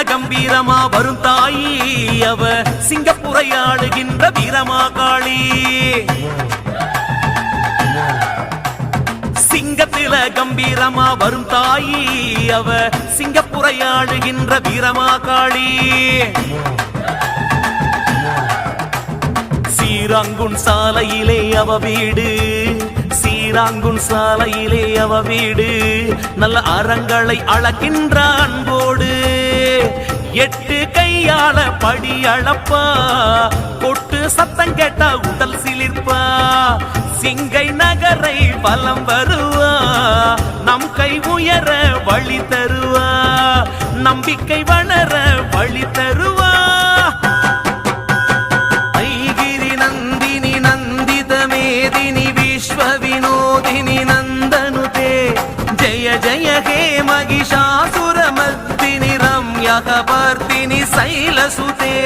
கம்பீரமா வரும் தாயி அவ சிங்கப்புரையாடுகின்ற வீரமாகாளி. சிங்கத்தில கம்பீரமா வரும் தாயி அவ சிங்கப்புரையாடுகின்ற வீரமாகாளி. சீராங்குன் சாலையிலே அவ வீடு, சீராங்குன் சாலையிலே அவ வீடு, நல்ல அறங்களை அளக்கின்ற அன்போடு. 8 கையால படி அளப்பா, கொட்டு சத்தம் கேட்டா உடல் சிலிர்ப்பா. சிங்கை நகரை பலம் வருவா, நம் கை உயர வழி தருவா, நம்பிக்கை வளர வழி தருவா. ஐகிரி நந்தினி நந்தித மேதினி விஸ்வ வினோதினி நந்தனுதே, ஜய ஜய ஹே மகிஷாசுர மர்தினி ரம்யக பார்த்தினி சைலசுதே.